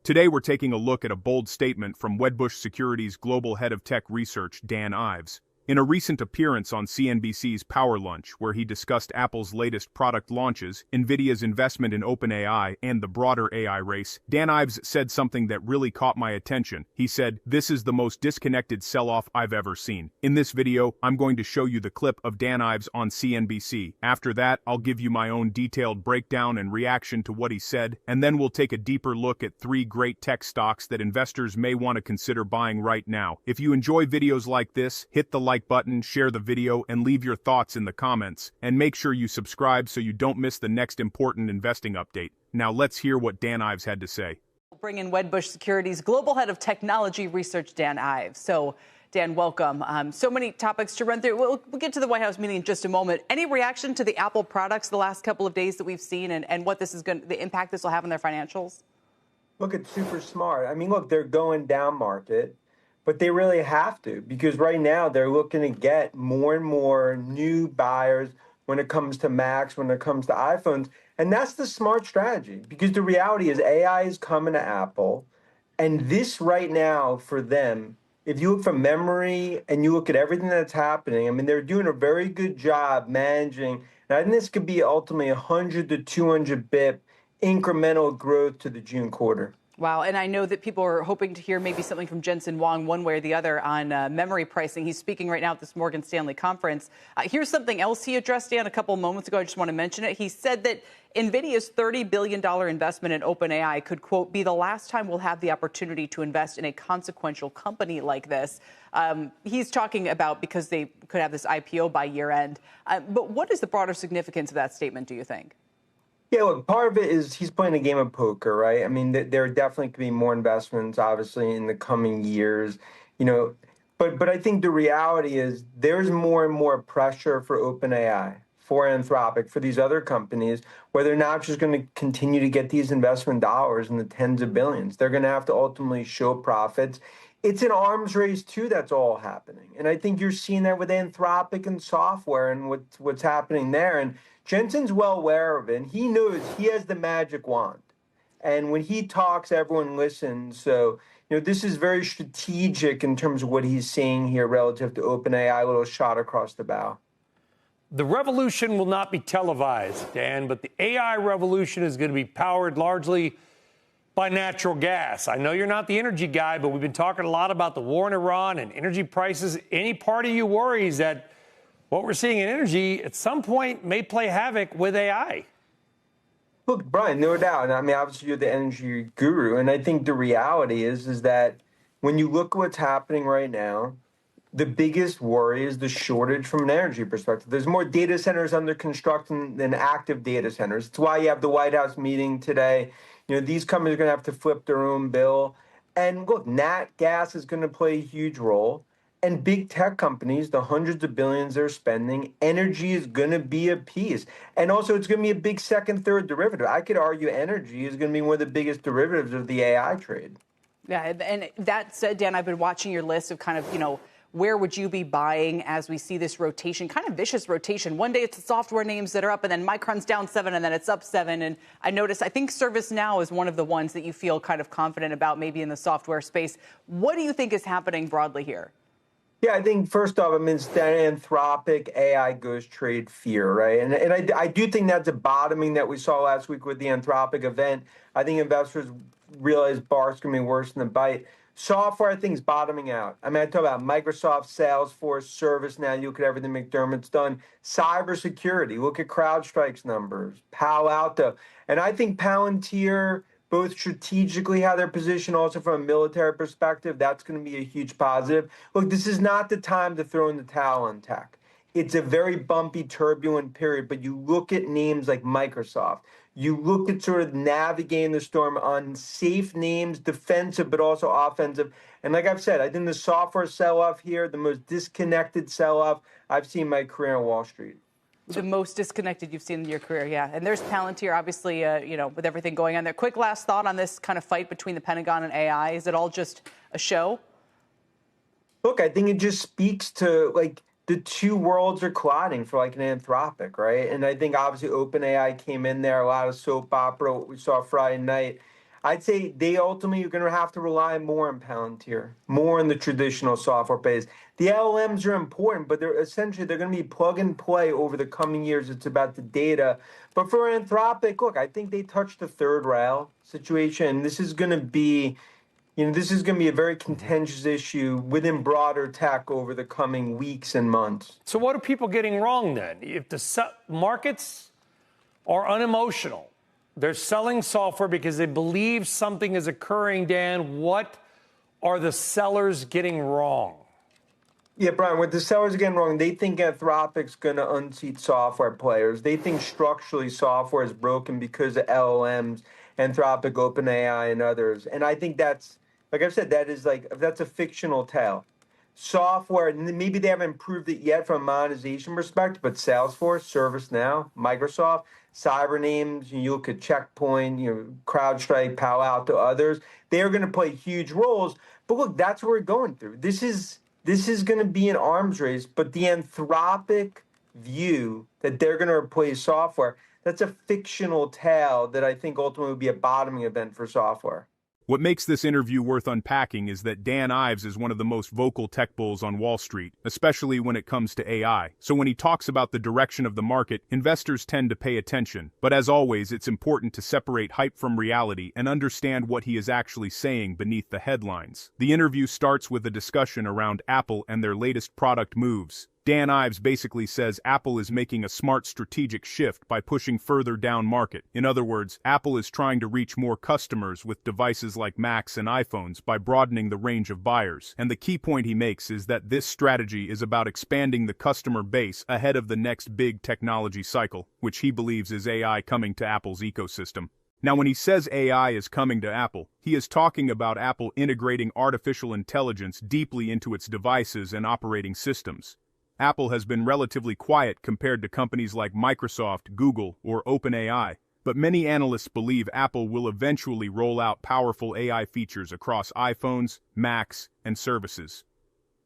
Today we're taking a look at a bold statement from Wedbush Securities Global Head of Tech Research, Dan Ives. In a recent appearance on CNBC's Power Lunch, where he discussed Apple's latest product launches, NVIDIA's investment in OpenAI, and the broader AI race, Dan Ives said something that really caught my attention. He said, "This is the most disconnected sell-off I've ever seen." In this video, I'm going to show you the clip of Dan Ives on CNBC. After that, I'll give you my own detailed breakdown and reaction to what he said, and then we'll take a deeper look at 3 great tech stocks that investors may want to consider buying right now. If you enjoy videos like this, hit the like button, share the video, and leave your thoughts in the comments. And make sure you subscribe so you don't miss the next important investing update. Now let's hear what Dan Ives had to say. We'll bring in Wedbush Securities Global Head of Technology Research, Dan Ives. So, Dan, welcome. So many topics to run through. We'll get to the White House meeting in just a moment. Any reaction to the Apple products the last couple of days that we've seen and what this is going, the impact this will have on their financials? Look, it's super smart. I mean, look, they're going down market, but they really have to, because right now they're looking to get more and more new buyers when it comes to Macs, when it comes to iPhones. And that's the smart strategy, because the reality is AI is coming to Apple. And this right now for them, if you look for memory and you look at everything that's happening, I mean, they're doing a very good job managing. And I think this could be ultimately 100 to 200 BIP incremental growth to the June quarter. Wow. And I know that people are hoping to hear maybe something from Jensen Huang one way or the other on memory pricing. He's speaking right now at this Morgan Stanley conference. Here's something else he addressed, Dan, a couple of moments ago. I just want to mention it. He said that NVIDIA's $30 billion investment in OpenAI could, quote, be the last time we'll have the opportunity to invest in a consequential company like this. He's talking about because they could have this IPO by year end. But what is the broader significance of that statement, do you think? Yeah, look, part of it is he's playing a game of poker, right? I mean, there definitely could be more investments, obviously, in the coming years, but I think the reality is there's more and more pressure for OpenAI, for Anthropic, for these other companies, where they're not just going to continue to get these investment dollars in the tens of billions. They're going to have to ultimately show profits. It's an arms race, too, that's all happening. And I think you're seeing that with Anthropic and software and what's happening there. And Jensen's well aware of it, and he knows he has the magic wand. And when he talks, everyone listens. So, this is very strategic in terms of what he's saying here relative to OpenAI, a little shot across the bow. The revolution will not be televised, Dan, but the AI revolution is going to be powered largely by natural gas. I know you're not the energy guy, but we've been talking a lot about the war in Iran and energy prices. Any part of you worries that what we're seeing in energy at some point may play havoc with AI? Look, Brian, no doubt. I mean, obviously, you're the energy guru. And I think the reality is that when you look at what's happening right now, the biggest worry is the shortage from an energy perspective. There's more data centers under construction than active data centers. It's why you have the White House meeting today. These companies are going to have to flip their own bill. And look, nat gas is going to play a huge role. And big tech companies, the hundreds of billions they're spending, energy is going to be a piece. And also, it's going to be a big second, third derivative. I could argue energy is going to be one of the biggest derivatives of the AI trade. Yeah, and that said, Dan, I've been watching your list of kind of, where would you be buying as we see this rotation, kind of vicious rotation? One day it's the software names that are up, and then Micron's down 7, and then it's up 7. And I think ServiceNow is one of the ones that you feel kind of confident about, maybe in the software space. What do you think is happening broadly here? Yeah, I think first off, it's that Anthropic AI ghost trade fear, right? And I do think that's a bottoming that we saw last week with the Anthropic event. I think investors realize bark's going to be worse than the bite. Software, I think, is bottoming out. I talk about Microsoft, Salesforce, ServiceNow. You look at everything McDermott's done. Cybersecurity, look at CrowdStrike's numbers, Palo Alto. And I think Palantir, both strategically how they're positioned, also from a military perspective, that's going to be a huge positive. Look, this is not the time to throw in the towel on tech. It's a very bumpy, turbulent period, but you look at names like Microsoft. You look at sort of navigating the storm on safe names, defensive, but also offensive. And like I've said, I think the software sell-off here, the most disconnected sell-off I've seen in my career on Wall Street. The most disconnected you've seen in your career, yeah. And there's Palantir, obviously, with everything going on there. Quick last thought on this kind of fight between the Pentagon and AI. Is it all just a show? Look, I think it just speaks to, the two worlds are colliding for, an Anthropic, right? And I think, obviously, OpenAI came in there, a lot of soap opera, what we saw Friday night. I'd say they ultimately are going to have to rely more on Palantir, more on the traditional software base. The LLMs are important, but they're going to be plug and play over the coming years. It's about the data. But for Anthropic, look, I think they touched the third rail situation. This is going to be, this is going to be a very contentious issue within broader tech over the coming weeks and months. So what are people getting wrong then? If the markets are unemotional, they're selling software because they believe something is occurring, Dan, what are the sellers getting wrong? Yeah, Brian, what the sellers are getting wrong, they think Anthropic's going to unseat software players. They think structurally software is broken because of LLMs, Anthropic, OpenAI, and others. And I think that's, like I said, that's a fictional tale. Software, maybe they haven't improved it yet from a monetization perspective, but Salesforce, ServiceNow, Microsoft, cyber names, you look at Checkpoint, CrowdStrike, Palo Alto, others, they're going to play huge roles. But look, that's what we're going through. This is going to be an arms race, but the Anthropic view that they're going to replace software, that's a fictional tale that I think ultimately will be a bottoming event for software. What makes this interview worth unpacking is that Dan Ives is one of the most vocal tech bulls on Wall Street, especially when it comes to AI. So when he talks about the direction of the market, investors tend to pay attention. But as always, it's important to separate hype from reality and understand what he is actually saying beneath the headlines. The interview starts with a discussion around Apple and their latest product moves. Dan Ives basically says Apple is making a smart strategic shift by pushing further down market. In other words, Apple is trying to reach more customers with devices like Macs and iPhones by broadening the range of buyers. And the key point he makes is that this strategy is about expanding the customer base ahead of the next big technology cycle, which he believes is AI coming to Apple's ecosystem. Now, when he says AI is coming to Apple, he is talking about Apple integrating artificial intelligence deeply into its devices and operating systems. Apple has been relatively quiet compared to companies like Microsoft, Google, or OpenAI, but many analysts believe Apple will eventually roll out powerful AI features across iPhones, Macs, and services.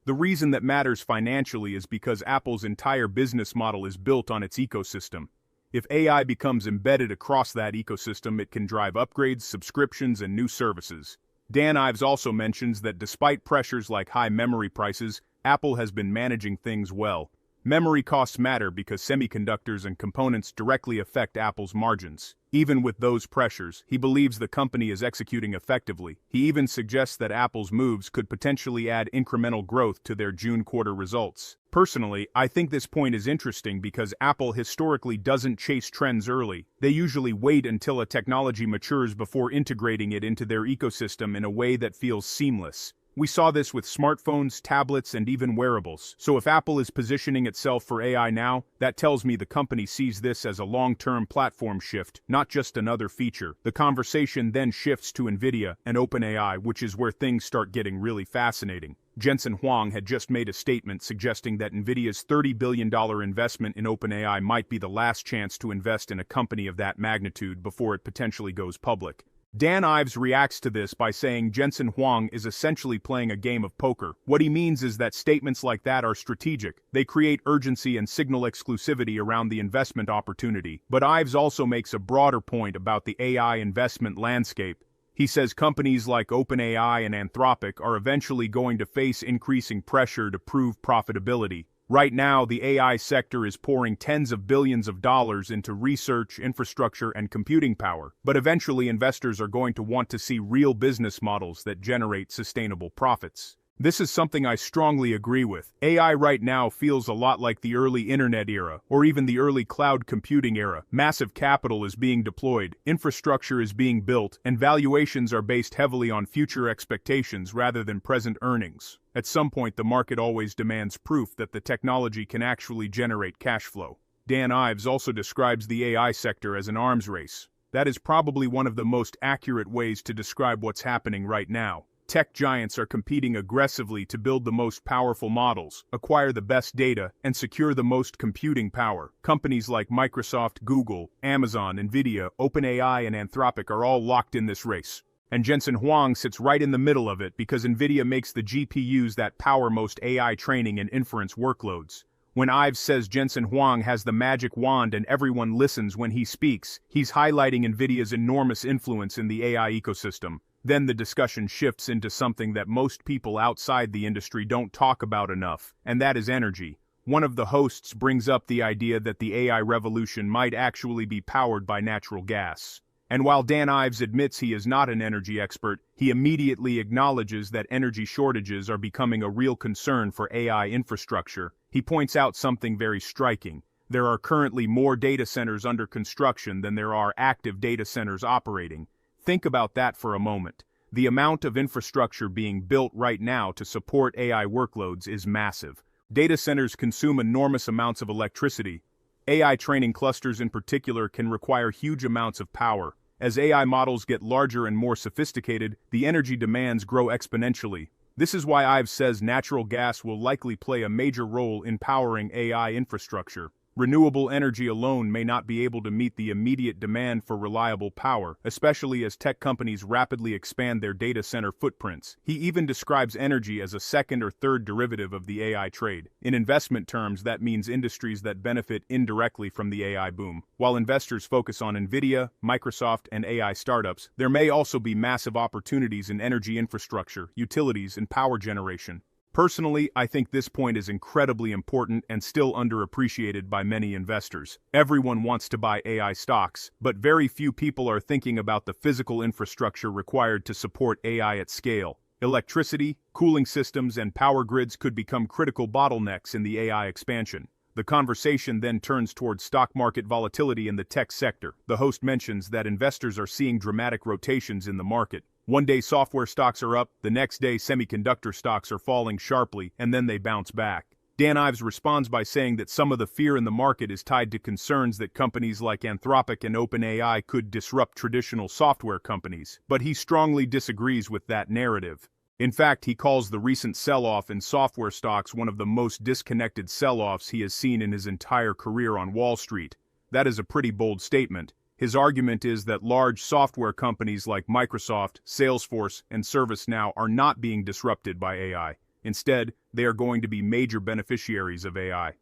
The reason that matters financially is because Apple's entire business model is built on its ecosystem. If AI becomes embedded across that ecosystem, it can drive upgrades, subscriptions, and new services. Dan Ives also mentions that despite pressures like high memory prices, Apple has been managing things well. Memory costs matter because semiconductors and components directly affect Apple's margins. Even with those pressures, he believes the company is executing effectively. He even suggests that Apple's moves could potentially add incremental growth to their June quarter results. Personally, I think this point is interesting because Apple historically doesn't chase trends early. They usually wait until a technology matures before integrating it into their ecosystem in a way that feels seamless. We saw this with smartphones, tablets, and even wearables. So if Apple is positioning itself for AI now, that tells me the company sees this as a long-term platform shift, not just another feature. The conversation then shifts to NVIDIA and OpenAI, which is where things start getting really fascinating. Jensen Huang had just made a statement suggesting that NVIDIA's $30 billion investment in OpenAI might be the last chance to invest in a company of that magnitude before it potentially goes public. Dan Ives reacts to this by saying Jensen Huang is essentially playing a game of poker. What he means is that statements like that are strategic. They create urgency and signal exclusivity around the investment opportunity. But Ives also makes a broader point about the AI investment landscape. He says companies like OpenAI and Anthropic are eventually going to face increasing pressure to prove profitability. Right now, the AI sector is pouring tens of billions of dollars into research, infrastructure, and computing power. But eventually, investors are going to want to see real business models that generate sustainable profits. This is something I strongly agree with. AI right now feels a lot like the early internet era, or even the early cloud computing era. Massive capital is being deployed, infrastructure is being built, and valuations are based heavily on future expectations rather than present earnings. At some point, the market always demands proof that the technology can actually generate cash flow. Dan Ives also describes the AI sector as an arms race. That is probably one of the most accurate ways to describe what's happening right now. Tech giants are competing aggressively to build the most powerful models, acquire the best data, and secure the most computing power. Companies like Microsoft, Google, Amazon, NVIDIA, OpenAI, and Anthropic are all locked in this race. And Jensen Huang sits right in the middle of it because NVIDIA makes the GPUs that power most AI training and inference workloads. When Ives says Jensen Huang has the magic wand and everyone listens when he speaks, he's highlighting NVIDIA's enormous influence in the AI ecosystem. Then the discussion shifts into something that most people outside the industry don't talk about enough, and that is energy. One of the hosts brings up the idea that the AI revolution might actually be powered by natural gas. And while Dan Ives admits he is not an energy expert, he immediately acknowledges that energy shortages are becoming a real concern for AI infrastructure. He points out something very striking. There are currently more data centers under construction than there are active data centers operating. Think about that for a moment. The amount of infrastructure being built right now to support AI workloads is massive. Data centers consume enormous amounts of electricity. AI training clusters in particular can require huge amounts of power. As AI models get larger and more sophisticated, the energy demands grow exponentially. This is why Ives says natural gas will likely play a major role in powering AI infrastructure. Renewable energy alone may not be able to meet the immediate demand for reliable power, especially as tech companies rapidly expand their data center footprints. He even describes energy as a second or third derivative of the AI trade. In investment terms, that means industries that benefit indirectly from the AI boom. While investors focus on NVIDIA, Microsoft, and AI startups, there may also be massive opportunities in energy infrastructure, utilities, and power generation. Personally, I think this point is incredibly important and still underappreciated by many investors. Everyone wants to buy AI stocks, but very few people are thinking about the physical infrastructure required to support AI at scale. Electricity, cooling systems, and power grids could become critical bottlenecks in the AI expansion. The conversation then turns towards stock market volatility in the tech sector. The host mentions that investors are seeing dramatic rotations in the market. One day software stocks are up, the next day semiconductor stocks are falling sharply, and then they bounce back. Dan Ives responds by saying that some of the fear in the market is tied to concerns that companies like Anthropic and OpenAI could disrupt traditional software companies, but he strongly disagrees with that narrative. In fact, he calls the recent sell-off in software stocks one of the most disconnected sell-offs he has seen in his entire career on Wall Street. That is a pretty bold statement. His argument is that large software companies like Microsoft, Salesforce, and ServiceNow are not being disrupted by AI. Instead, they are going to be major beneficiaries of AI.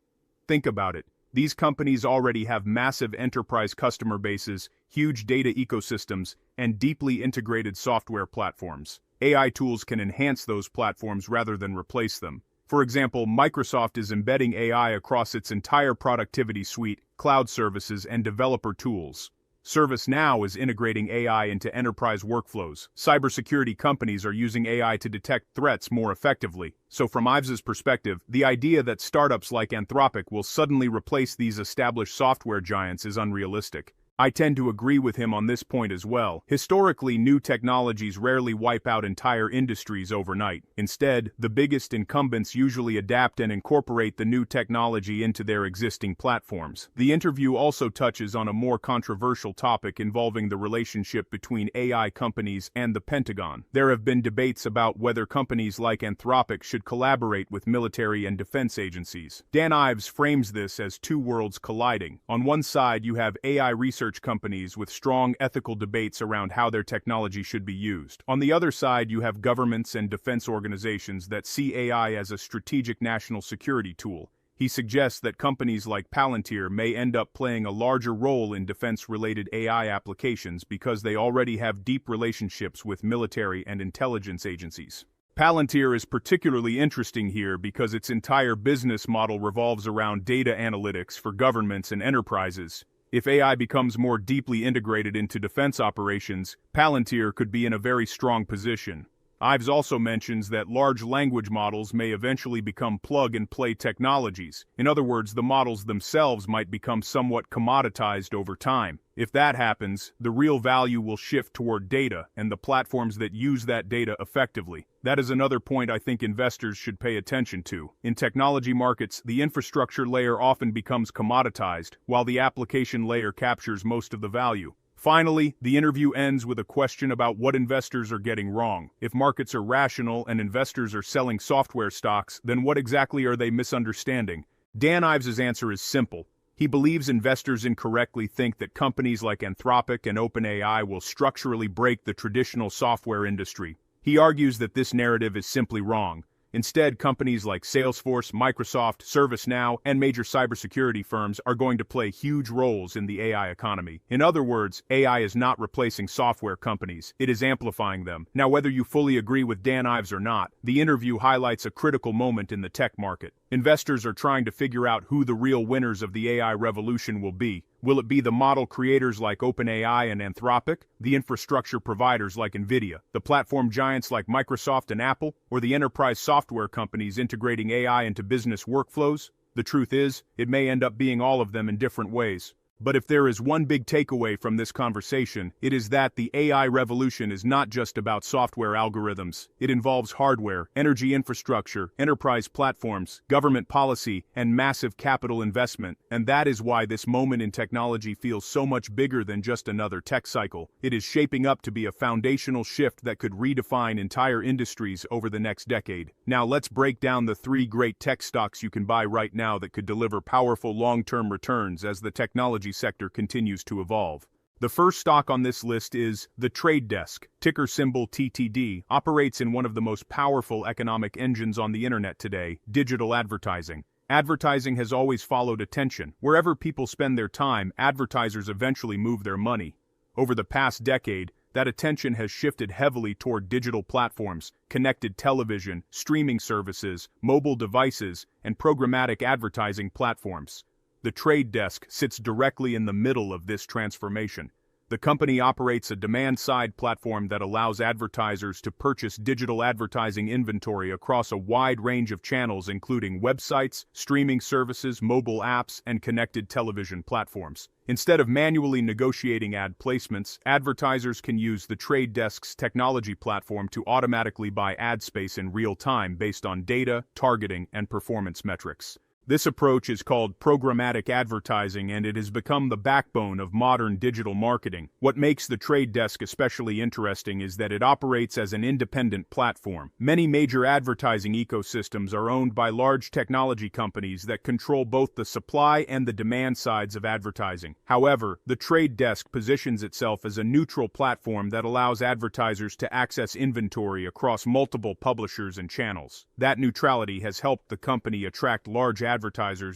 Think about it. These companies already have massive enterprise customer bases, huge data ecosystems, and deeply integrated software platforms. AI tools can enhance those platforms rather than replace them. For example, Microsoft is embedding AI across its entire productivity suite, cloud services, and developer tools. ServiceNow is integrating AI into enterprise workflows. Cybersecurity companies are using AI to detect threats more effectively. So from Ives's perspective, the idea that startups like Anthropic will suddenly replace these established software giants is unrealistic. I tend to agree with him on this point as well. Historically, new technologies rarely wipe out entire industries overnight. Instead, the biggest incumbents usually adapt and incorporate the new technology into their existing platforms. The interview also touches on a more controversial topic involving the relationship between AI companies and the Pentagon. There have been debates about whether companies like Anthropic should collaborate with military and defense agencies. Dan Ives frames this as two worlds colliding. On one side, you have AI research companies with strong ethical debates around how their technology should be used. On the other side, you have governments and defense organizations that see AI as a strategic national security tool. He suggests that companies like Palantir may end up playing a larger role in defense-related AI applications because they already have deep relationships with military and intelligence agencies. Palantir is particularly interesting here because its entire business model revolves around data analytics for governments and enterprises. If AI becomes more deeply integrated into defense operations, Palantir could be in a very strong position. Ives also mentions that large language models may eventually become plug-and-play technologies. In other words, the models themselves might become somewhat commoditized over time. If that happens, the real value will shift toward data and the platforms that use that data effectively. That is another point I think investors should pay attention to. In technology markets, the infrastructure layer often becomes commoditized, while the application layer captures most of the value. Finally, the interview ends with a question about what investors are getting wrong. If markets are rational and investors are selling software stocks, then what exactly are they misunderstanding? Dan Ives's answer is simple. He believes investors incorrectly think that companies like Anthropic and OpenAI will structurally break the traditional software industry. He argues that this narrative is simply wrong. Instead, companies like Salesforce, Microsoft, ServiceNow, and major cybersecurity firms are going to play huge roles in the AI economy. In other words, AI is not replacing software companies, it is amplifying them. Now, whether you fully agree with Dan Ives or not, the interview highlights a critical moment in the tech market. Investors are trying to figure out who the real winners of the AI revolution will be. Will it be the model creators like OpenAI and Anthropic, the infrastructure providers like NVIDIA, the platform giants like Microsoft and Apple, or the enterprise software companies integrating AI into business workflows? The truth is, it may end up being all of them in different ways. But if there is one big takeaway from this conversation, it is that the AI revolution is not just about software algorithms. It involves hardware, energy infrastructure, enterprise platforms, government policy, and massive capital investment. And that is why this moment in technology feels so much bigger than just another tech cycle. It is shaping up to be a foundational shift that could redefine entire industries over the next decade. Now let's break down the 3 great tech stocks you can buy right now that could deliver powerful long-term returns as the technology sector continues to evolve. The first stock on this list is The Trade Desk, ticker symbol TTD, operates in one of the most powerful economic engines on the internet today, digital advertising. Advertising has always followed attention. Wherever people spend their time, advertisers eventually move their money. Over the past decade, that attention has shifted heavily toward digital platforms, connected television, streaming services, mobile devices, and programmatic advertising platforms. The Trade Desk sits directly in the middle of this transformation. The company operates a demand-side platform that allows advertisers to purchase digital advertising inventory across a wide range of channels including websites, streaming services, mobile apps, and connected television platforms. Instead of manually negotiating ad placements, advertisers can use the Trade Desk's technology platform to automatically buy ad space in real time based on data, targeting, and performance metrics. This approach is called programmatic advertising, and it has become the backbone of modern digital marketing. What makes the Trade Desk especially interesting is that it operates as an independent platform. Many major advertising ecosystems are owned by large technology companies that control both the supply and the demand sides of advertising. However, the Trade Desk positions itself as a neutral platform that allows advertisers to access inventory across multiple publishers and channels. That neutrality has helped the company attract large advertisers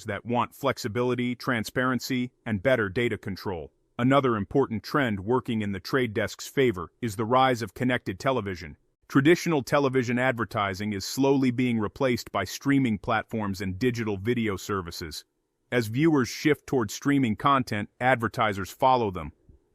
that want flexibility, transparency, and better data control. Another important trend working in the Trade Desk's favor is the rise of connected television. Traditional television advertising is slowly being replaced by streaming platforms and digital video services. As viewers shift toward streaming content, advertisers follow them.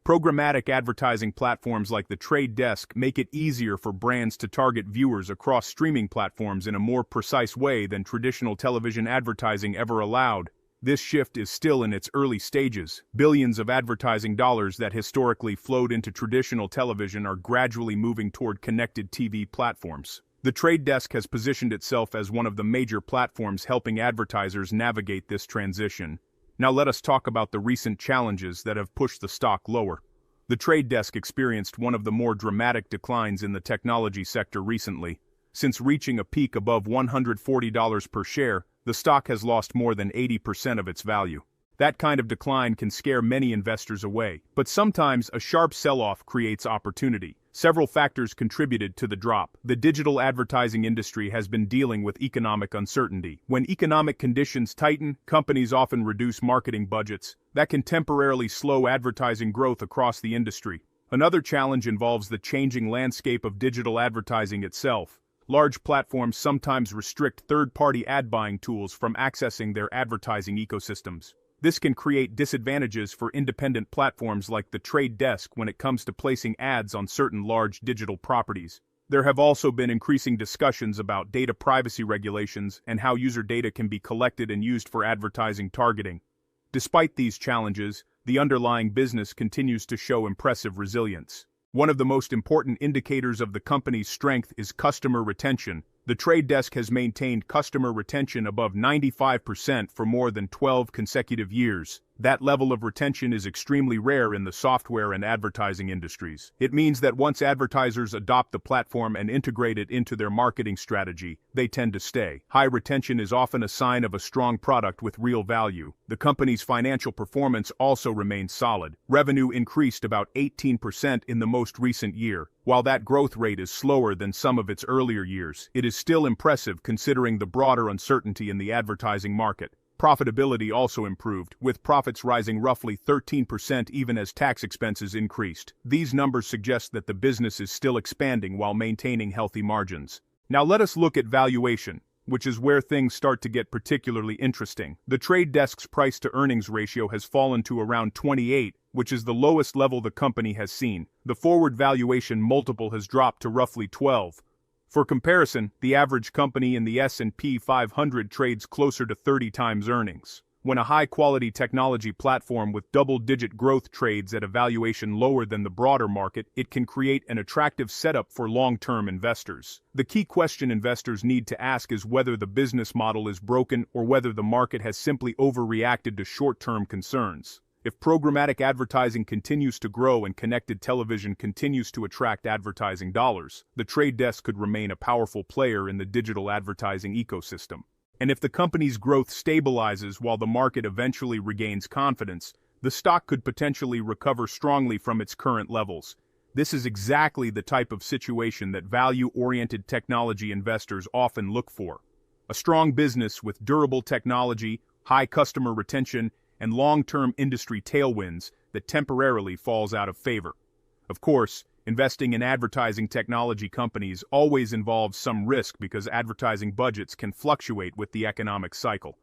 Programmatic advertising platforms like the Trade Desk make it easier for brands to target viewers across streaming platforms in a more precise way than traditional television advertising ever allowed. This shift is still in its early stages. Billions of advertising dollars that historically flowed into traditional television are gradually moving toward connected TV platforms. The Trade Desk has positioned itself as one of the major platforms helping advertisers navigate this transition. Now let us talk about the recent challenges that have pushed the stock lower. The Trade Desk experienced one of the more dramatic declines in the technology sector recently. Since reaching a peak above $140 per share, the stock has lost more than 80% of its value. That kind of decline can scare many investors away, but sometimes a sharp sell-off creates opportunity. Several factors contributed to the drop. The digital advertising industry has been dealing with economic uncertainty. When economic conditions tighten, companies often reduce marketing budgets. That can temporarily slow advertising growth across the industry. Another challenge involves the changing landscape of digital advertising itself. Large platforms sometimes restrict third-party ad buying tools from accessing their advertising ecosystems. This can create disadvantages for independent platforms like the Trade Desk when it comes to placing ads on certain large digital properties. There have also been increasing discussions about data privacy regulations and how user data can be collected and used for advertising targeting. Despite these challenges, the underlying business continues to show impressive resilience. One of the most important indicators of the company's strength is customer retention. The Trade Desk has maintained customer retention above 95% for more than 12 consecutive years. That level of retention is extremely rare in the software and advertising industries. It means that once advertisers adopt the platform and integrate it into their marketing strategy, they tend to stay. High retention is often a sign of a strong product with real value. The company's financial performance also remains solid. Revenue increased about 18% in the most recent year. While that growth rate is slower than some of its earlier years, it is still impressive considering the broader uncertainty in the advertising market. Profitability also improved, with profits rising roughly 13% even as tax expenses increased. These numbers suggest that the business is still expanding while maintaining healthy margins. Now let us look at valuation, which is where things start to get particularly interesting. The trade desk's price-to-earnings ratio has fallen to around 28, which is the lowest level the company has seen. The forward valuation multiple has dropped to roughly 12. For comparison, the average company in the S&P 500 trades closer to 30 times earnings. When a high-quality technology platform with double-digit growth trades at a valuation lower than the broader market, it can create an attractive setup for long-term investors. The key question investors need to ask is whether the business model is broken or whether the market has simply overreacted to short-term concerns. If programmatic advertising continues to grow and connected television continues to attract advertising dollars, the trade desk could remain a powerful player in the digital advertising ecosystem. And if the company's growth stabilizes while the market eventually regains confidence, the stock could potentially recover strongly from its current levels. This is exactly the type of situation that value-oriented technology investors often look for. A strong business with durable technology, high customer retention, and long-term industry tailwinds that temporarily falls out of favor. Of course, investing in advertising technology companies always involves some risk because advertising budgets can fluctuate with the economic cycle.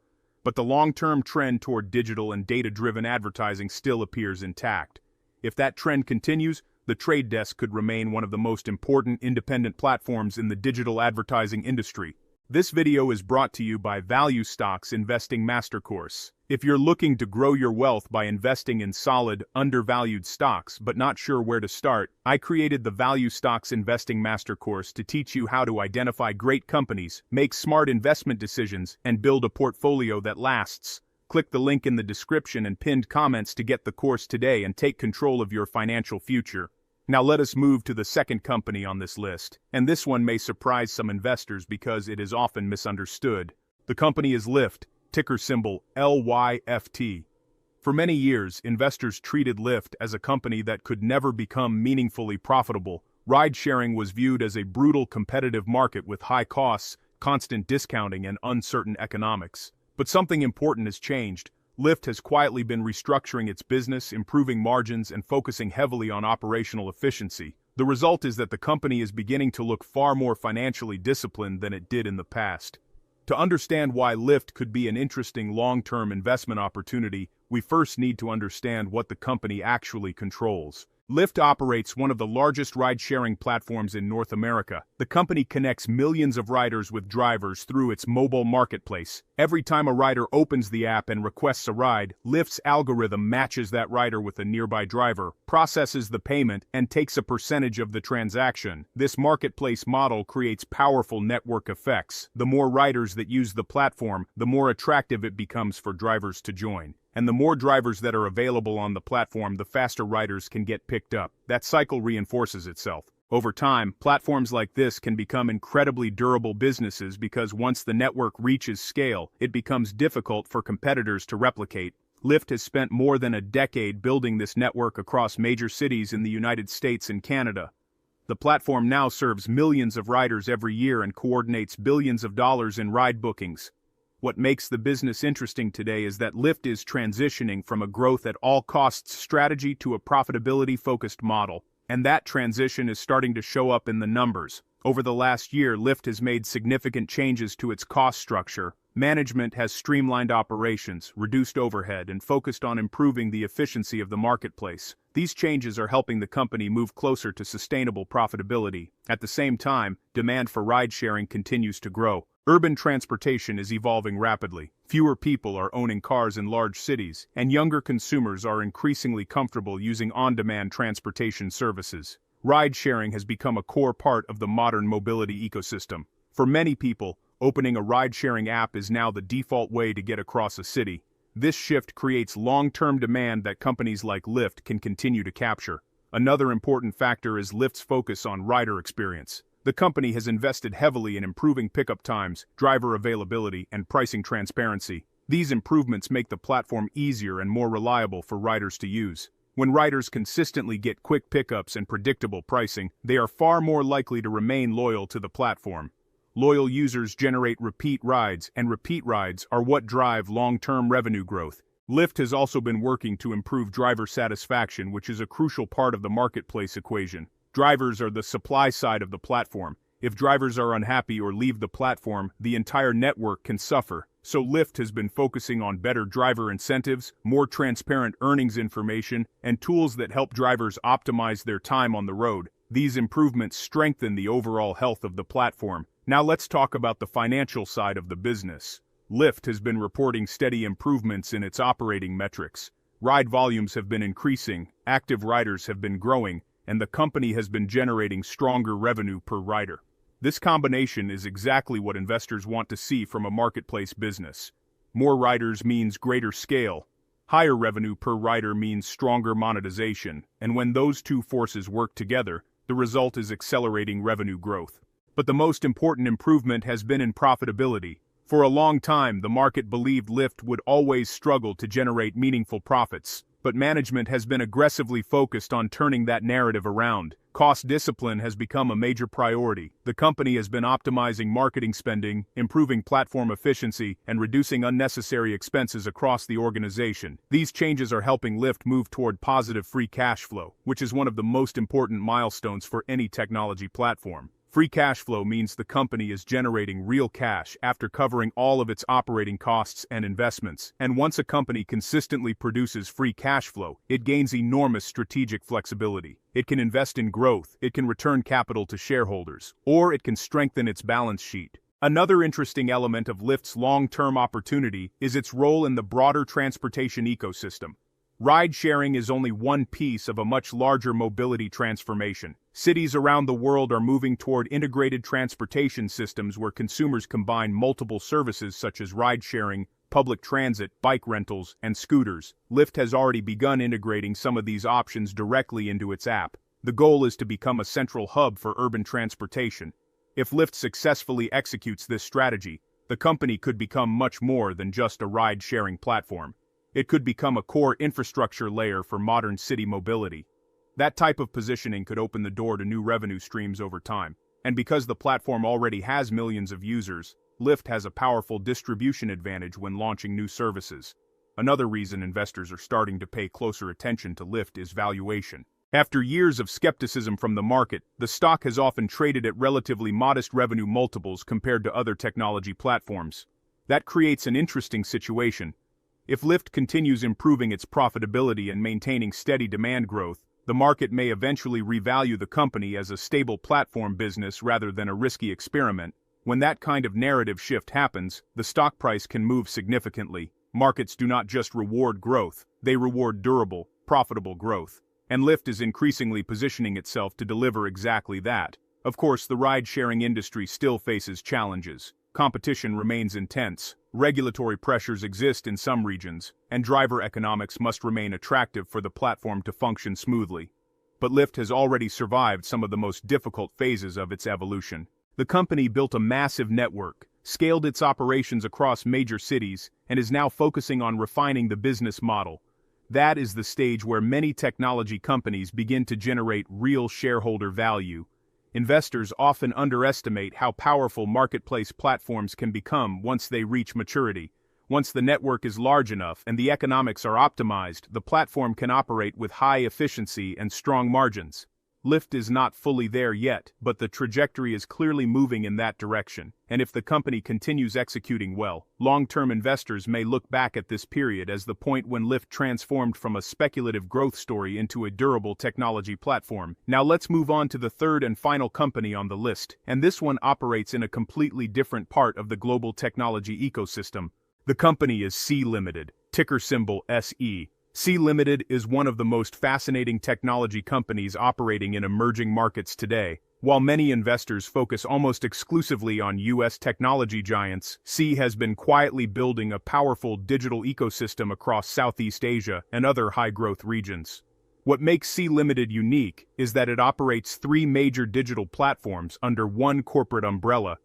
But the long-term trend toward digital and data-driven advertising still appears intact. If that trend continues, the trade desk could remain one of the most important independent platforms in the digital advertising industry. This video is brought to you by Value Stocks Investing Master Course. If you're looking to grow your wealth by investing in solid, undervalued stocks but not sure where to start, I created the Value Stocks Investing Master Course to teach you how to identify great companies, make smart investment decisions, and build a portfolio that lasts. Click the link in the description and pinned comments to get the course today and take control of your financial future. Now let us move to the second company on this list, and this one may surprise some investors because it is often misunderstood. The company is Lyft, ticker symbol LYFT. For many years, investors treated Lyft as a company that could never become meaningfully profitable. Ride-sharing was viewed as a brutal competitive market with high costs, constant discounting, and uncertain economics. But something important has changed. Lyft has quietly been restructuring its business, improving margins, and focusing heavily on operational efficiency. The result is that the company is beginning to look far more financially disciplined than it did in the past. To understand why Lyft could be an interesting long-term investment opportunity, we first need to understand what the company actually controls. Lyft operates one of the largest ride-sharing platforms in North America. The company connects millions of riders with drivers through its mobile marketplace. Every time a rider opens the app and requests a ride, Lyft's algorithm matches that rider with a nearby driver, processes the payment, and takes a percentage of the transaction. This marketplace model creates powerful network effects. The more riders that use the platform, the more attractive it becomes for drivers to join. And the more drivers that are available on the platform, the faster riders can get picked up. That cycle reinforces itself. Over time, platforms like this can become incredibly durable businesses because once the network reaches scale, it becomes difficult for competitors to replicate. Lyft has spent more than a decade building this network across major cities in the United States and Canada. The platform now serves millions of riders every year and coordinates billions of dollars in ride bookings. What makes the business interesting today is that Lyft is transitioning from a growth-at-all-costs strategy to a profitability-focused model, and that transition is starting to show up in the numbers. Over the last year, Lyft has made significant changes to its cost structure. Management has streamlined operations, reduced overhead, and focused on improving the efficiency of the marketplace. These changes are helping the company move closer to sustainable profitability. At the same time, demand for ride-sharing continues to grow. Urban transportation is evolving rapidly. Fewer people are owning cars in large cities, and younger consumers are increasingly comfortable using on-demand transportation services. Ride-sharing has become a core part of the modern mobility ecosystem. For many people, opening a ride-sharing app is now the default way to get across a city. This shift creates long-term demand that companies like Lyft can continue to capture. Another important factor is Lyft's focus on rider experience. The company has invested heavily in improving pickup times, driver availability, and pricing transparency. These improvements make the platform easier and more reliable for riders to use. When riders consistently get quick pickups and predictable pricing, they are far more likely to remain loyal to the platform. Loyal users generate repeat rides, and repeat rides are what drive long-term revenue growth. Lyft has also been working to improve driver satisfaction, which is a crucial part of the marketplace equation. Drivers are the supply side of the platform. If drivers are unhappy or leave the platform, the entire network can suffer. So Lyft has been focusing on better driver incentives, more transparent earnings information, and tools that help drivers optimize their time on the road. These improvements strengthen the overall health of the platform. Now let's talk about the financial side of the business. Lyft has been reporting steady improvements in its operating metrics. Ride volumes have been increasing, active riders have been growing, and the company has been generating stronger revenue per rider. This combination is exactly what investors want to see from a marketplace business. More riders means greater scale. Higher revenue per rider means stronger monetization, and when those two forces work together, the result is accelerating revenue growth. But the most important improvement has been in profitability. For a long time, the market believed Lyft would always struggle to generate meaningful profits, but management has been aggressively focused on turning that narrative around. Cost discipline has become a major priority. The company has been optimizing marketing spending, improving platform efficiency, and reducing unnecessary expenses across the organization. These changes are helping Lyft move toward positive free cash flow, which is one of the most important milestones for any technology platform. Free cash flow means the company is generating real cash after covering all of its operating costs and investments. And once a company consistently produces free cash flow, it gains enormous strategic flexibility. It can invest in growth, it can return capital to shareholders, or it can strengthen its balance sheet. Another interesting element of Lyft's long-term opportunity is its role in the broader transportation ecosystem. Ride-sharing is only one piece of a much larger mobility transformation. Cities around the world are moving toward integrated transportation systems where consumers combine multiple services such as ride-sharing, public transit, bike rentals, and scooters. Lyft has already begun integrating some of these options directly into its app. The goal is to become a central hub for urban transportation. If Lyft successfully executes this strategy, the company could become much more than just a ride-sharing platform. It could become a core infrastructure layer for modern city mobility. That type of positioning could open the door to new revenue streams over time. And because the platform already has millions of users, Lyft has a powerful distribution advantage when launching new services. Another reason investors are starting to pay closer attention to Lyft is valuation. After years of skepticism from the market, the stock has often traded at relatively modest revenue multiples compared to other technology platforms. That creates an interesting situation. If Lyft continues improving its profitability and maintaining steady demand growth, the market may eventually revalue the company as a stable platform business rather than a risky experiment. When that kind of narrative shift happens, the stock price can move significantly. Markets do not just reward growth, they reward durable, profitable growth. And Lyft is increasingly positioning itself to deliver exactly that. Of course, the ride-sharing industry still faces challenges. Competition remains intense, regulatory pressures exist in some regions, and driver economics must remain attractive for the platform to function smoothly. But Lyft has already survived some of the most difficult phases of its evolution. The company built a massive network, scaled its operations across major cities, and is now focusing on refining the business model. That is the stage where many technology companies begin to generate real shareholder value. Investors often underestimate how powerful marketplace platforms can become once they reach maturity. Once the network is large enough and the economics are optimized, the platform can operate with high efficiency and strong margins. Lyft is not fully there yet, but the trajectory is clearly moving in that direction. And if the company continues executing well, long-term investors may look back at this period as the point when Lyft transformed from a speculative growth story into a durable technology platform. Now let's move on to the third and final company on the list, and this one operates in a completely different part of the global technology ecosystem. The company is Sea Limited, ticker symbol SE. Sea Limited is one of the most fascinating technology companies operating in emerging markets today. While many investors focus almost exclusively on U.S. technology giants, Sea has been quietly building a powerful digital ecosystem across Southeast Asia and other high-growth regions. What makes Sea Limited unique is that it operates three major digital platforms under one corporate umbrella.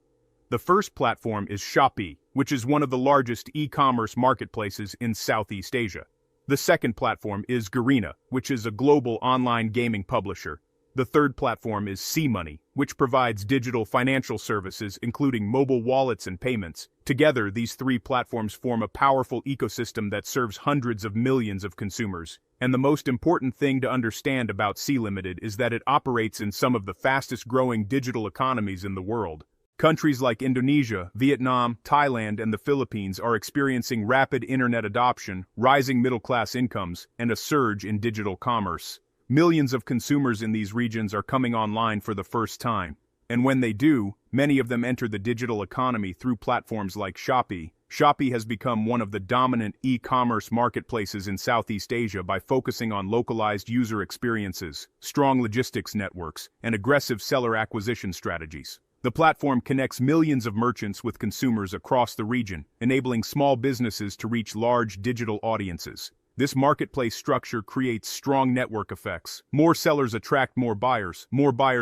The first platform is Shopee, which is one of the largest e-commerce marketplaces in Southeast Asia. The second platform is Garena, which is a global online gaming publisher. The third platform is SeaMoney, which provides digital financial services including mobile wallets and payments. Together, these three platforms form a powerful ecosystem that serves hundreds of millions of consumers. And the most important thing to understand about Sea Limited is that it operates in some of the fastest-growing digital economies in the world. Countries like Indonesia, Vietnam, Thailand, and the Philippines are experiencing rapid internet adoption, rising middle-class incomes, and a surge in digital commerce. Millions of consumers in these regions are coming online for the first time. And when they do, many of them enter the digital economy through platforms like Shopee. Shopee has become one of the dominant e-commerce marketplaces in Southeast Asia by focusing on localized user experiences, strong logistics networks, and aggressive seller acquisition strategies. The platform connects millions of merchants with consumers across the region, enabling small businesses to reach large digital audiences. This marketplace structure creates strong network effects. More sellers attract more buyers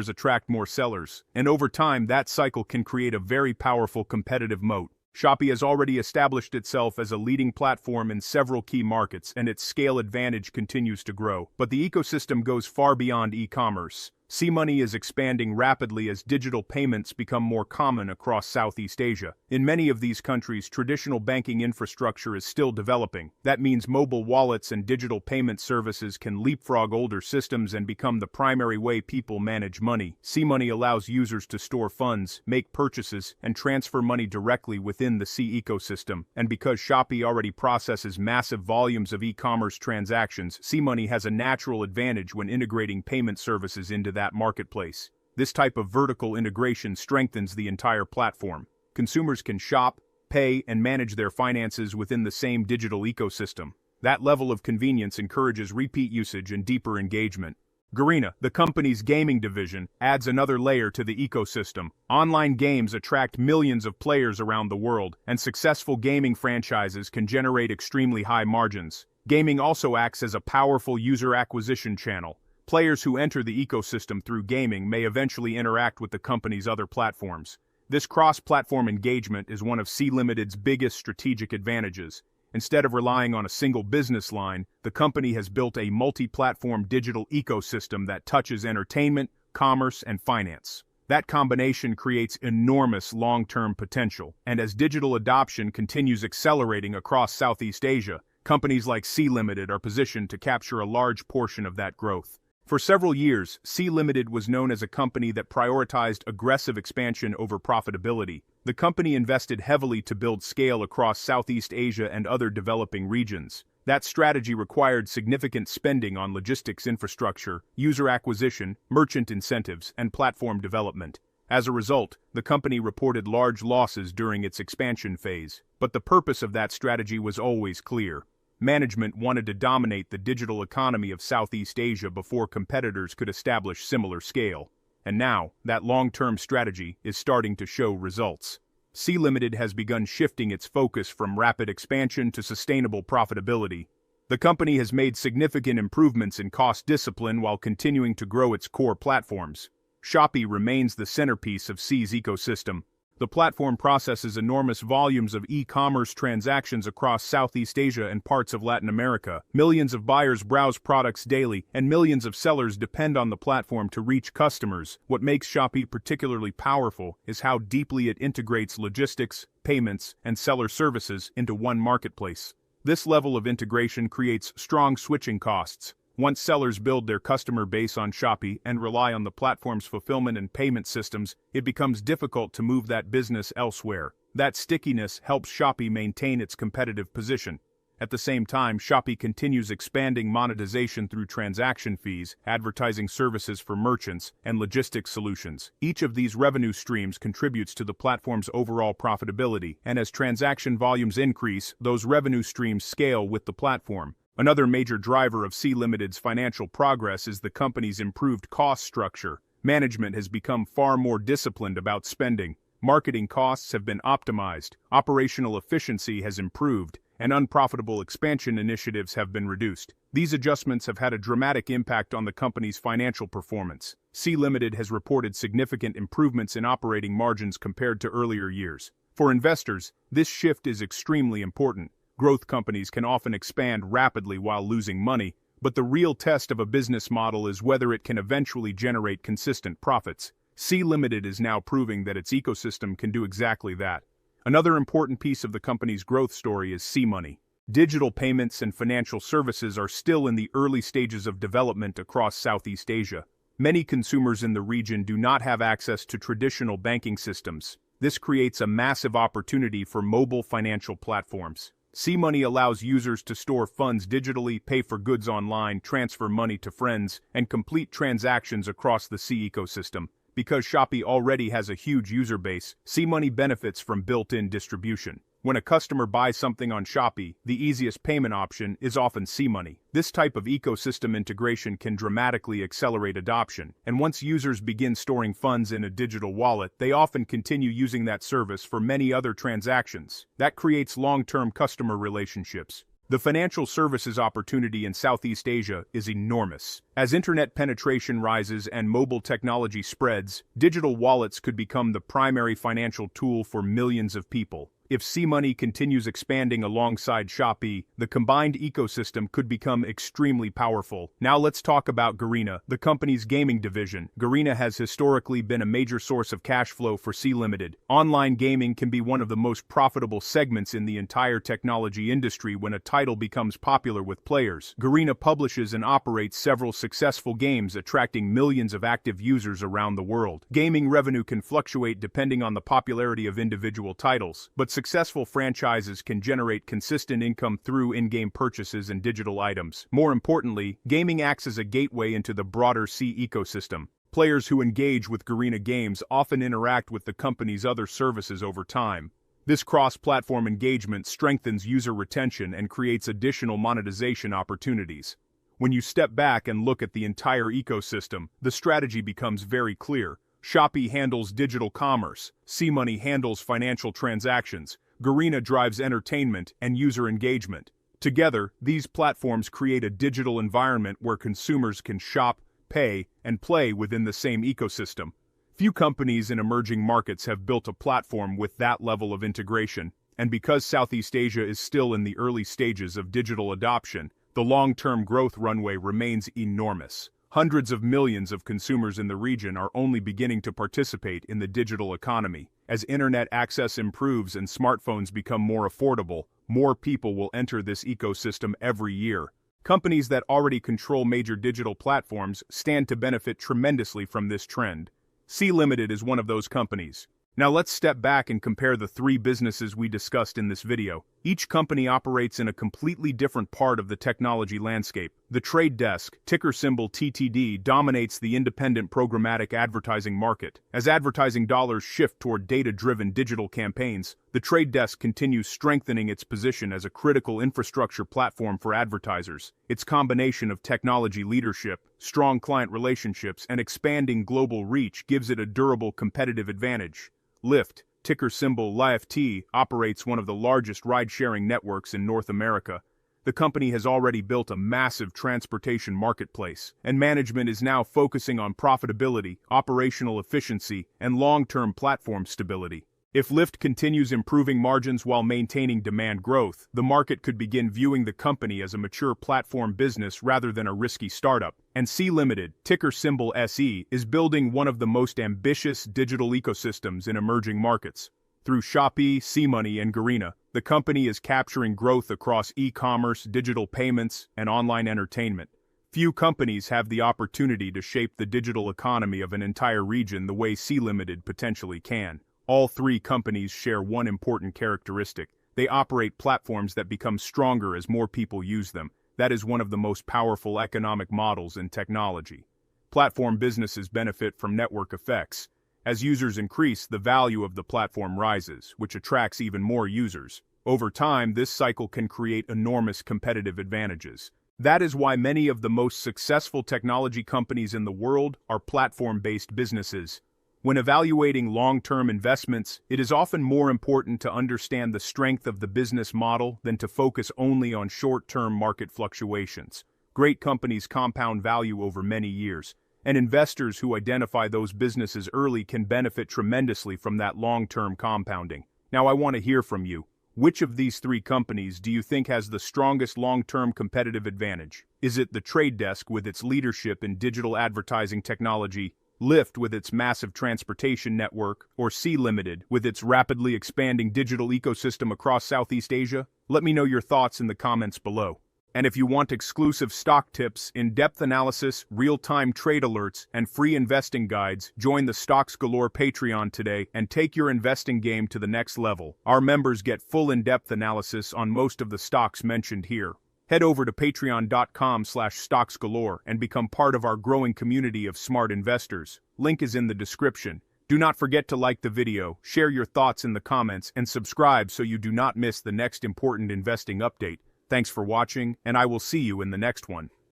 attract more sellers, and over time that cycle can create a very powerful competitive moat. Shopee has already established itself as a leading platform in several key markets, and its scale advantage continues to grow. But the ecosystem goes far beyond e-commerce. SeaMoney is expanding rapidly as digital payments become more common across Southeast Asia. In many of these countries, traditional banking infrastructure is still developing. That means mobile wallets and digital payment services can leapfrog older systems and become the primary way people manage money. SeaMoney allows users to store funds, make purchases, and transfer money directly within the Sea ecosystem. And because Shopee already processes massive volumes of e-commerce transactions, SeaMoney has a natural advantage when integrating payment services into that marketplace. This type of vertical integration strengthens the entire platform. Consumers can shop, pay, and manage their finances within the same digital ecosystem. That level of convenience encourages repeat usage and deeper engagement. Garena, the company's gaming division, adds another layer to the ecosystem. Online games attract millions of players around the world, and successful gaming franchises can generate extremely high margins. Gaming also acts as a powerful user acquisition channel. Players who enter the ecosystem through gaming may eventually interact with the company's other platforms. This cross-platform engagement is one of Sea Limited's biggest strategic advantages. Instead of relying on a single business line, the company has built a multi-platform digital ecosystem that touches entertainment, commerce, and finance. That combination creates enormous long-term potential, and as digital adoption continues accelerating across Southeast Asia, companies like Sea Limited are positioned to capture a large portion of that growth. For several years, Sea Limited was known as a company that prioritized aggressive expansion over profitability. The company invested heavily to build scale across Southeast Asia and other developing regions. That strategy required significant spending on logistics infrastructure, user acquisition, merchant incentives, and platform development. As a result, the company reported large losses during its expansion phase. But the purpose of that strategy was always clear. Management wanted to dominate the digital economy of Southeast Asia before competitors could establish similar scale. And now, that long-term strategy is starting to show results. Sea Limited has begun shifting its focus from rapid expansion to sustainable profitability. The company has made significant improvements in cost discipline while continuing to grow its core platforms. Shopee remains the centerpiece of Sea's ecosystem. The platform processes enormous volumes of e-commerce transactions across Southeast Asia and parts of Latin America. Millions of buyers browse products daily, and millions of sellers depend on the platform to reach customers. What makes Shopee particularly powerful is how deeply it integrates logistics, payments, and seller services into one marketplace. This level of integration creates strong switching costs. Once sellers build their customer base on Shopee and rely on the platform's fulfillment and payment systems, it becomes difficult to move that business elsewhere. That stickiness helps Shopee maintain its competitive position. At the same time, Shopee continues expanding monetization through transaction fees, advertising services for merchants, and logistics solutions. Each of these revenue streams contributes to the platform's overall profitability, and as transaction volumes increase, those revenue streams scale with the platform. Another major driver of Sea Limited's financial progress is the company's improved cost structure. Management has become far more disciplined about spending. Marketing costs have been optimized, operational efficiency has improved, and unprofitable expansion initiatives have been reduced. These adjustments have had a dramatic impact on the company's financial performance. 𝗗𝗦𝗦 has reported significant improvements in operating margins compared to earlier years. For investors, this shift is extremely important. Growth companies can often expand rapidly while losing money, but the real test of a business model is whether it can eventually generate consistent profits. 𝗗𝗦𝗦 is now proving that its ecosystem can do exactly that. Another important piece of the company's growth story is 𝗗𝗧money. Digital payments and financial services are still in the early stages of development across Southeast Asia. Many consumers in the region do not have access to traditional banking systems. This creates a massive opportunity for mobile financial platforms. 𝗗𝗧money allows users to store funds digitally, pay for goods online, transfer money to friends, and complete transactions across the ecosystem. Because Shopee already has a huge user base, 𝗗𝗧money benefits from built-in distribution. When a customer buys something on Shopee, the easiest payment option is often 𝗗𝗧money. This type of ecosystem integration can dramatically accelerate adoption, and once users begin storing funds in a digital wallet, they often continue using that service for many other transactions. That creates long-term customer relationships. The financial services opportunity in Southeast Asia is enormous. As internet penetration rises and mobile technology spreads, digital wallets could become the primary financial tool for millions of people. If 𝗗𝗧money continues expanding alongside Shopee, the combined ecosystem could become extremely powerful. Now let's talk about Garena, the company's gaming division. Garena has historically been a major source of cash flow for 𝗗𝗦𝗦. Online gaming can be one of the most profitable segments in the entire technology industry when a title becomes popular with players. Garena publishes and operates several successful games attracting millions of active users around the world. Gaming revenue can fluctuate depending on the popularity of individual titles, but successful franchises can generate consistent income through in-game purchases and digital items. More importantly, gaming acts as a gateway into the broader ecosystem. Players who engage with Garena games often interact with the company's other services over time. This cross-platform engagement strengthens user retention and creates additional monetization opportunities. When you step back and look at the entire ecosystem, the strategy becomes very clear. Shopee handles digital commerce, 𝗗𝗧money handles financial transactions, Garena drives entertainment and user engagement. Together, these platforms create a digital environment where consumers can shop, pay, and play within the same ecosystem. Few companies in emerging markets have built a platform with that level of integration, and because Southeast Asia is still in the early stages of digital adoption, the long-term growth runway remains enormous. Hundreds of millions of consumers in the region are only beginning to participate in the digital economy. As internet access improves and smartphones become more affordable, more people will enter this ecosystem every year. Companies that already control major digital platforms stand to benefit tremendously from this trend. 𝗗𝗦𝗦 is one of those companies. Now let's step back and compare the three businesses we discussed in this video. Each company operates in a completely different part of the technology landscape. The trade desk, ticker symbol TTD, dominates the independent programmatic advertising market. As advertising dollars shift toward data-driven digital campaigns, the trade desk continues strengthening its position as a critical infrastructure platform for advertisers. Its combination of technology leadership, strong client relationships, and expanding global reach gives it a durable competitive advantage. Lyft, ticker symbol 𝗬𝗓𝗓, operates one of the largest ride-sharing networks in North America. The company has already built a massive transportation marketplace, and management is now focusing on profitability, operational efficiency, and long-term platform stability. If Lyft continues improving margins while maintaining demand growth, the market could begin viewing the company as a mature platform business rather than a risky startup. And 𝗗𝗦𝗦, ticker symbol SE, is building one of the most ambitious digital ecosystems in emerging markets. Through Shopee, 𝗗𝗧money, and Garena, the company is capturing growth across e-commerce, digital payments, and online entertainment. Few companies have the opportunity to shape the digital economy of an entire region the way 𝗗𝗦𝗦 potentially can. All three companies share one important characteristic. They operate platforms that become stronger as more people use them. That is one of the most powerful economic models in technology. Platform businesses benefit from network effects. As users increase, the value of the platform rises, which attracts even more users. Over time, this cycle can create enormous competitive advantages. That is why many of the most successful technology companies in the world are platform-based businesses. When evaluating long-term investments, it is often more important to understand the strength of the business model than to focus only on short-term market fluctuations. Great companies compound value over many years, and investors who identify those businesses early can benefit tremendously from that long-term compounding. Now I want to hear from you. Which of these three companies do you think has the strongest long-term competitive advantage? Is it The Trade Desk with its leadership in digital advertising technology, Lyft with its massive transportation network, or Sea Limited with its rapidly expanding digital ecosystem across Southeast Asia? Let me know your thoughts in the comments below. And if you want exclusive stock tips, in-depth analysis, real-time trade alerts, and free investing guides, join the Stocks Galore Patreon today and take your investing game to the next level. Our members get full in-depth analysis on most of the stocks mentioned here. Head over to patreon.com/StocksGalore and become part of our growing community of smart investors. Link is in the description. Do not forget to like the video, share your thoughts in the comments, and subscribe so you do not miss the next important investing update. Thanks for watching, and I will see you in the next one.